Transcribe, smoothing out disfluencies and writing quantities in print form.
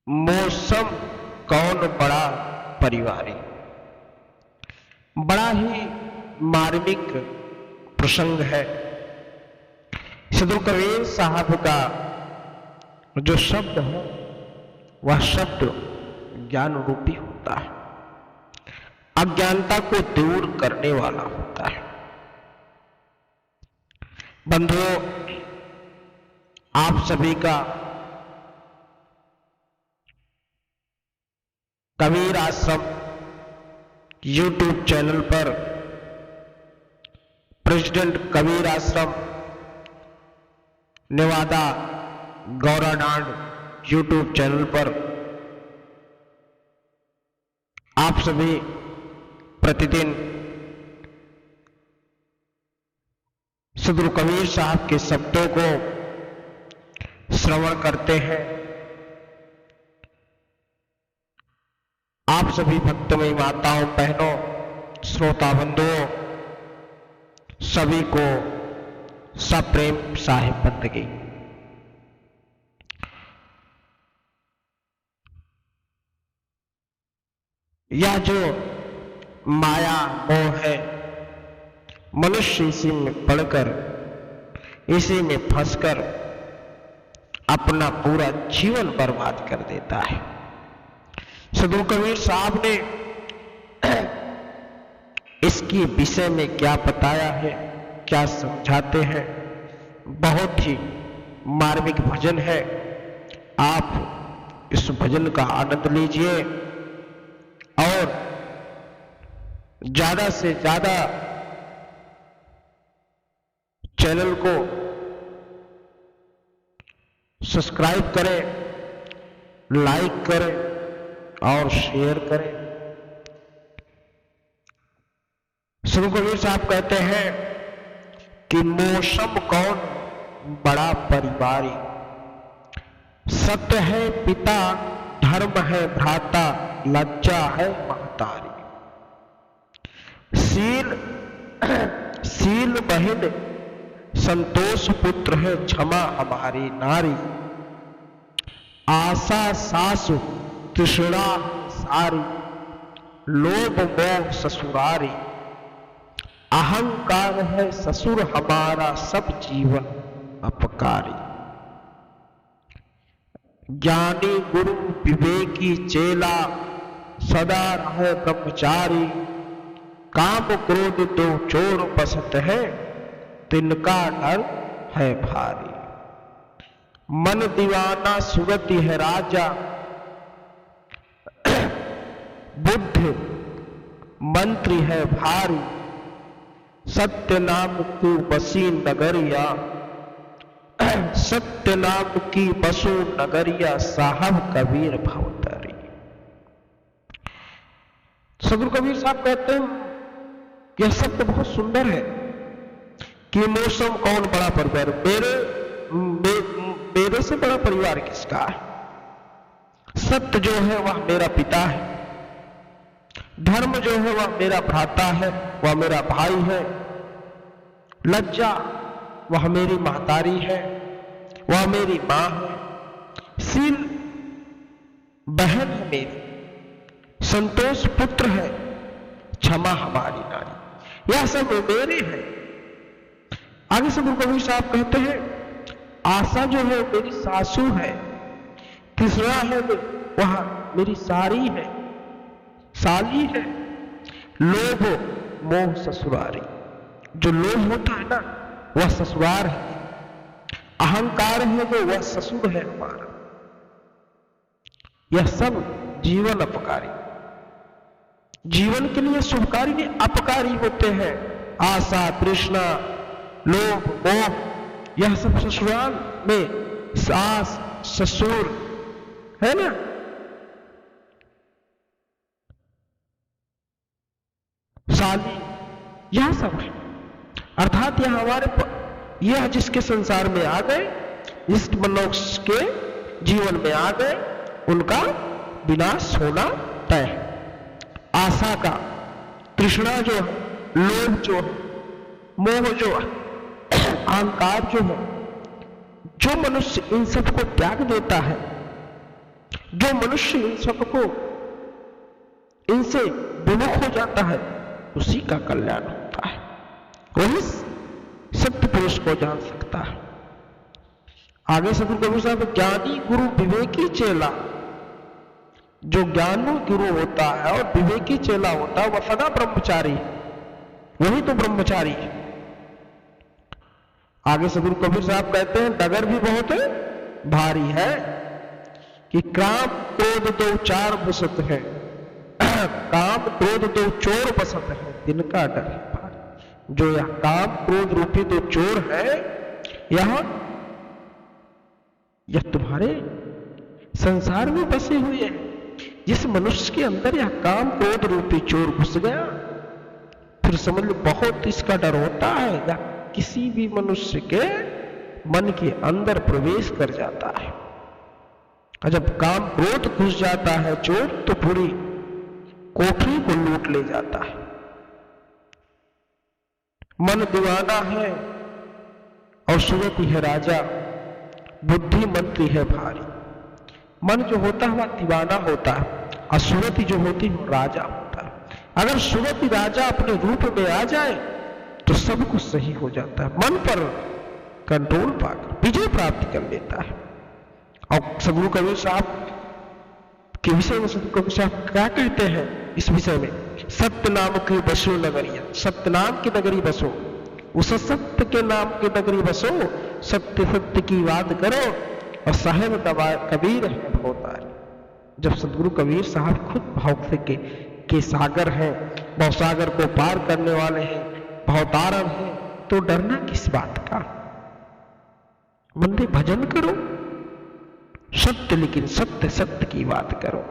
मौसम कौन बड़ा परिवारी। बड़ा ही मार्मिक प्रसंग है। सदगुरु कबीर साहब का जो शब्द है वह शब्द ज्ञान रूपी होता है, अज्ञानता को दूर करने वाला होता है। बंधुओं, आप सभी का कबीर आश्रम YouTube चैनल पर, प्रेसिडेंट कबीर आश्रम नेवादा गौराडांड YouTube चैनल पर आप सभी प्रतिदिन सदगुरु कबीर साहब के शब्दों को श्रवण करते हैं। आप सभी भक्तमयी माताओं, बहनों, श्रोता बंधुओं सभी को सप्रेम साहिब बंदगी। यह जो माया मोह है, मनुष्य इसी में पड़कर, इसी में फंसकर अपना पूरा जीवन बर्बाद कर देता है। सदगुरु कबीर साहब ने इसके विषय में क्या बताया है, क्या समझाते हैं, बहुत ही मार्मिक भजन है। आप इस भजन का आनंद लीजिए और ज्यादा से ज्यादा चैनल को सब्सक्राइब करें, लाइक करें और शेयर करें। सदगुरु कबीर साहब कहते हैं कि मौसम कौन बड़ा परिवारी, सत्य है पिता, धर्म है भ्राता, लज्जा है महतारी। शील बहिन संतोष पुत्र है, क्षमा हमारी नारी। आशा सासु तृष्णा सारी, लोभ मोह ससुरारी। अहंकार है ससुर हमारा, सब जीवन अपकारी। ज्ञानी गुरु विवेकी चेला, सदा रहे ब्रह्मचारी। काम क्रोध दो चोर बसत है, तिनका डर है भारी। मन दीवाना सुरति है राजा, बुद्धि मंत्री है भारी। सत्य नाम की बसी नगरिया, सत्य नाम की बसु नगरिया। साहब कबीर भवतरी। सदगुरु कबीर साहब कहते हैं यह शब्द बहुत सुंदर है कि मौसम कौन बड़ा परिवार। मेरे से बड़ा परिवार किसका है। सत्य जो है वह मेरा पिता है, धर्म जो है वह मेरा भ्राता है, वह मेरा भाई है। लज्जा वह मेरी महतारी है, वह मेरी मां है। शील बहन है मेरी, संतोष पुत्र है, क्षमा हमारी नारी। यह सब मेरे हैं। आगे सदगुरु कबीर साहब कहते हैं आशा जो है मेरी सासू है, तीसरा है वह मेरी सारी है, साली है। लोभ मोह ससुरारी, जो लोभ होता है ना वह ससुरार है। अहंकार है जो वह ससुर है हमारा। यह सब जीवन अपकारी, जीवन के लिए शुभकारी नहीं अपकारी होते हैं। आशा तृष्णा लोभ मोह यह सब ससुराल में सास ससुर है ना, साली, यह सब है। अर्थात यह हमारे यह जिसके संसार में आ गए, जिस मनुष्य के जीवन में आ गए, उनका विनाश होना तय है। आशा का, तृष्णा जो है, लोभ जो है, मोह जो है, अहंकार जो है, जो मनुष्य इन सब को त्याग देता है जो मनुष्य इन सबको इनसे विमुख हो जाता है उसी का कल्याण होता है, वही सत्य पुरुष को जान सकता है। आगे सदगुरु कबीर साहब, ज्ञानी गुरु विवेकी चेला, जो ज्ञानी गुरु होता है और विवेकी चेला होता है वह सदा ब्रह्मचारी, वही तो ब्रह्मचारी है। आगे सदगुरु कबीर साहब कहते हैं डगर भी बहुत भारी है कि काम क्रोध दो चार बसत है, काम क्रोध दो चोर बसत है, दिन का डर है भारी। जो यह काम क्रोध रूपी दो चोर है, यह तुम्हारे संसार में बसे हुए हैं। जिस मनुष्य के अंदर यह काम क्रोध रूपी चोर घुस गया, फिर समझ लो बहुत इसका डर होता है, या किसी भी मनुष्य के मन के अंदर प्रवेश कर जाता है। और जब काम क्रोध घुस जाता है चोर, तो पूरी कोठरी को लूट ले जाता है। मन दीवाना है और सुरति है राजा, बुद्धि मंत्री है भारी। मन जो होता है वह दीवाना होता है और सुरति जो होती है राजा होता है। अगर सुरति राजा अपने रूप में आ जाए तो सब कुछ सही हो जाता है, मन पर कंट्रोल पाकर विजय प्राप्त कर लेता है। और सदगुरु कबीर साहब के विषय में सदगुरु कबीर साहब क्या कहते हैं इस विषय में, सत्य नाम की बसो नगरिया, सत्य नाम की नगरी बसो, उस सत्य के नाम की नगरी बसो, सत्य सत्य की बात करो और साहेब कबीर है भवतारी। जब सदगुरु कबीर साहब खुद भाव के सागर हैं, भाव सागर को पार करने वाले हैं, भवतारण हैं, तो डरना किस बात का। बंदे भजन करो सत्य, लेकिन सत्य सत्य की बात करो।